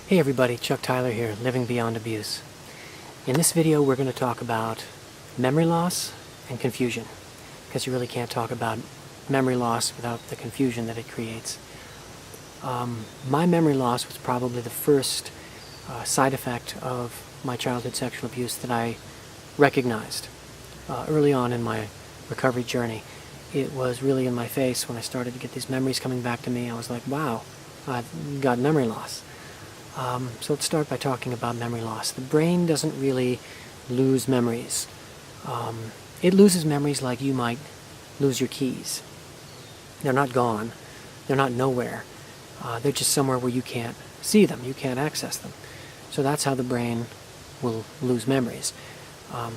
Hey everybody, Chuck Tyler here, Living Beyond Abuse. In this video we're going to talk about memory loss and confusion, because you really can't talk about memory loss without the confusion that it creates. My memory loss was probably the first side effect of my childhood sexual abuse that I recognized early on in my recovery journey. It was really in my face when I started to get these memories coming back to me. I was like, wow, I've got memory loss. So let's start by talking about memory loss. The brain doesn't really lose memories. It loses memories like you might lose your keys. They're not gone. They're not nowhere. They're just somewhere where you can't see them. You can't access them. So that's how the brain will lose memories.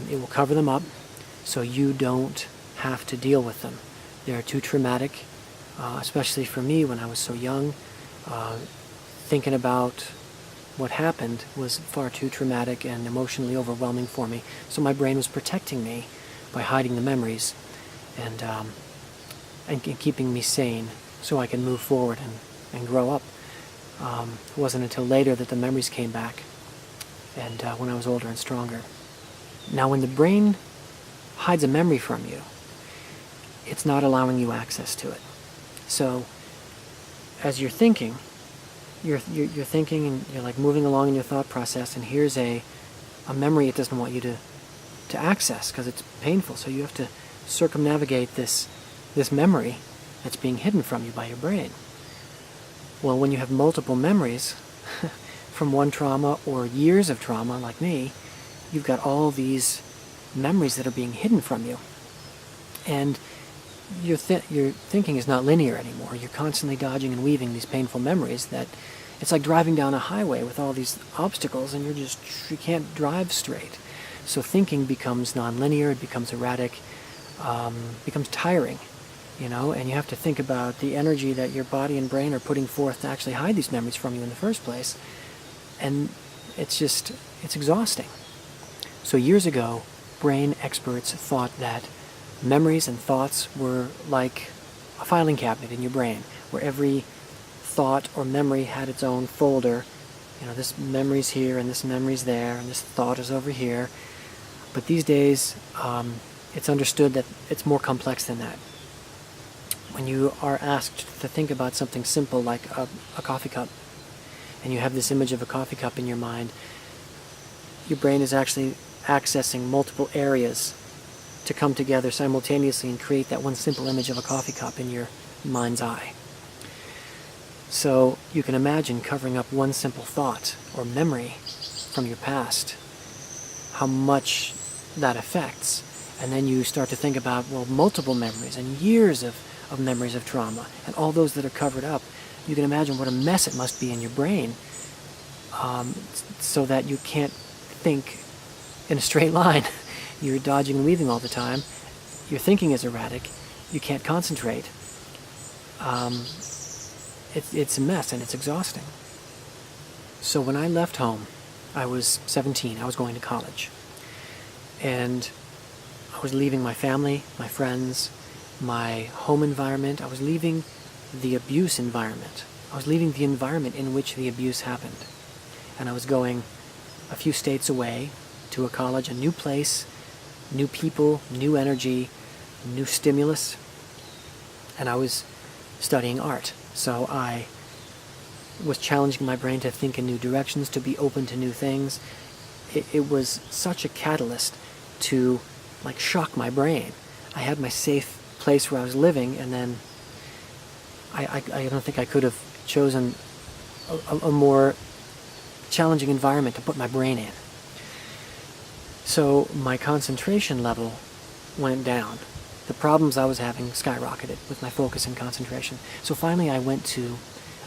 It will cover them up so you don't have to deal with them. They're too traumatic, especially for me when I was so young. Thinking about what happened was far too traumatic and emotionally overwhelming for me. So my brain was protecting me by hiding the memories and keeping me sane so I could move forward and grow up. It wasn't until later that the memories came back, and when I was older and stronger. Now when the brain hides a memory from you, it's not allowing you access to it. So as you're thinking, you're thinking and you're like moving along in your thought process, and here's a memory it doesn't want you to access because it's painful. So you have to circumnavigate this memory that's being hidden from you by your brain. Well, when you have multiple memories from one trauma or years of trauma like me, you've got all these memories that are being hidden from you. And your thinking is not linear anymore. You're constantly dodging and weaving these painful memories that it's like driving down a highway with all these obstacles and you can't drive straight. So thinking becomes non-linear, it becomes erratic, becomes tiring, and you have to think about the energy that your body and brain are putting forth to actually hide these memories from you in the first place. And it's exhausting. So years ago, brain experts thought that memories and thoughts were like a filing cabinet in your brain, where every thought or memory had its own folder. This memory's here, and this memory's there, and this thought is over here. But these days, it's understood that it's more complex than that. When you are asked to think about something simple like a coffee cup, and you have this image of a coffee cup in your mind, your brain is actually accessing multiple areas to come together simultaneously and create that one simple image of a coffee cup in your mind's eye. So you can imagine covering up one simple thought or memory from your past, how much that affects. And then you start to think about, multiple memories and years of memories of trauma, and all those that are covered up. You can imagine what a mess it must be in your brain, so that you can't think in a straight line. You're dodging and weaving all the time. Your thinking is erratic. You can't concentrate. It's a mess, and it's exhausting. So when I left home, I was 17. I was going to college. And I was leaving my family, my friends, my home environment. I was leaving the abuse environment. I was leaving the environment in which the abuse happened. And I was going a few states away to a college, a new place, new people, new energy, new stimulus. And I was studying art. So I was challenging my brain to think in new directions, to be open to new things. It was such a catalyst to shock my brain. I had my safe place where I was living, and then I don't think I could have chosen a more challenging environment to put my brain in. So my concentration level went down. The problems I was having skyrocketed with my focus and concentration. So finally I went to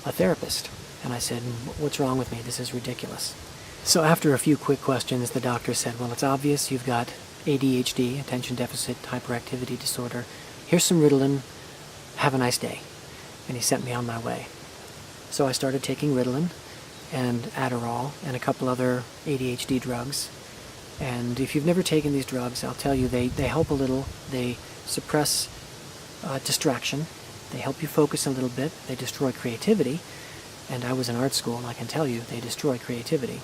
a therapist, and I said, "What's wrong with me? This is ridiculous." So after a few quick questions, the doctor said, "Well, it's obvious you've got ADHD, attention deficit hyperactivity disorder. Here's some Ritalin. Have a nice day." And he sent me on my way. So I started taking Ritalin and Adderall and a couple other ADHD drugs. And if you've never taken these drugs, I'll tell you, they help a little. They suppress distraction. They help you focus a little bit. They destroy creativity. and I was in art school, and I can tell you they destroy creativity.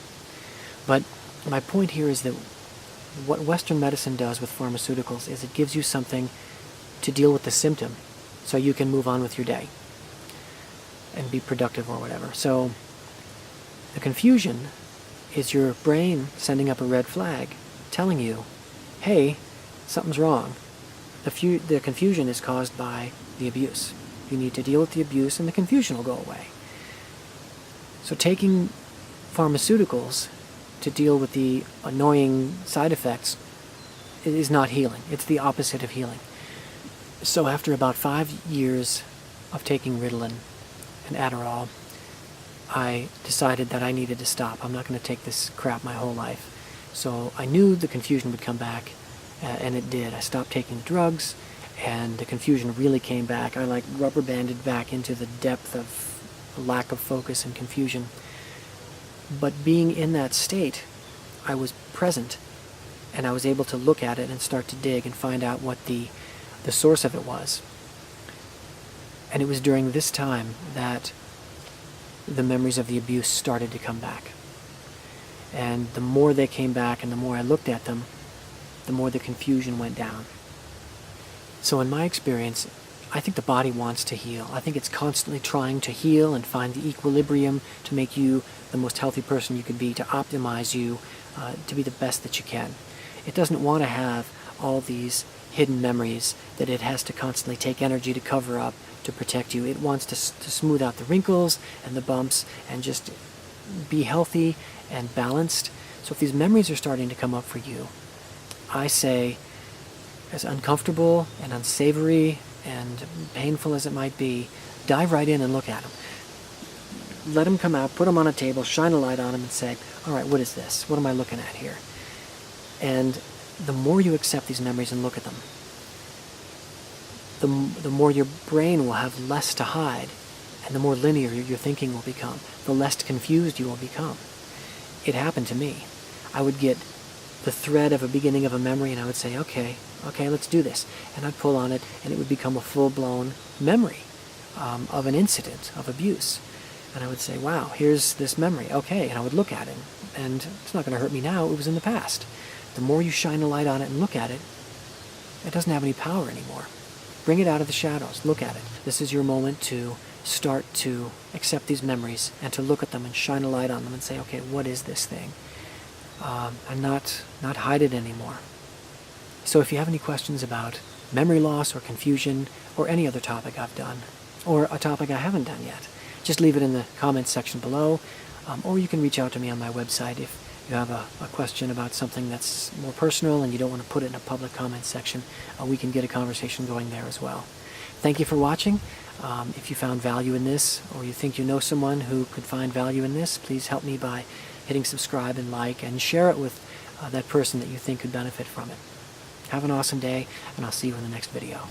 But my point here is that what Western medicine does with pharmaceuticals is it gives you something to deal with the symptom so you can move on with your day and be productive or whatever. So the confusion is your brain sending up a red flag telling you, hey, something's wrong. The confusion is caused by the abuse. You need to deal with the abuse and the confusion will go away. So taking pharmaceuticals to deal with the annoying side effects is not healing. It's the opposite of healing. So after about 5 years of taking Ritalin and Adderall, I decided that I needed to stop. I'm not going to take this crap my whole life. So I knew the confusion would come back, and it did. I stopped taking drugs, and the confusion really came back. I like rubber banded back into the depth of lack of focus and confusion. But being in that state, I was present, and I was able to look at it and start to dig and find out what the source of it was. And it was during this time that the memories of the abuse started to come back. And the more they came back and the more I looked at them, the more the confusion went down. So in my experience, I think the body wants to heal. I think it's constantly trying to heal and find the equilibrium to make you the most healthy person you could be, to optimize you, to be the best that you can. It doesn't want to have all these hidden memories that it has to constantly take energy to cover up, to protect you. It wants to smooth out the wrinkles and the bumps and just be healthy and balanced. So if these memories are starting to come up for you, I say, as uncomfortable and unsavory and painful as it might be, dive right in and look at them. Let them come out, put them on a table, shine a light on them and say, all right, what is this? What am I looking at here? And the more you accept these memories and look at them, the more your brain will have less to hide, and the more linear your thinking will become, the less confused you will become. It happened to me. I would get the thread of a beginning of a memory and I would say, okay, let's do this. And I'd pull on it and it would become a full-blown memory of an incident of abuse. And I would say, wow, here's this memory. Okay, and I would look at it. And it's not going to hurt me now. It was in the past. The more you shine a light on it and look at it, it doesn't have any power anymore. Bring it out of the shadows. Look at it. This is your moment to start to accept these memories and to look at them and shine a light on them and say, okay, what is this thing? And not hide it anymore. So if you have any questions about memory loss or confusion or any other topic I've done, or a topic I haven't done yet, just leave it in the comments section below, or you can reach out to me on my website if you have a question about something that's more personal and you don't want to put it in a public comments section. We can get a conversation going there as well. Thank you for watching. If you found value in this, or you think you know someone who could find value in this, please help me by hitting subscribe and like, and share it with that person that you think could benefit from it. Have an awesome day, and I'll see you in the next video.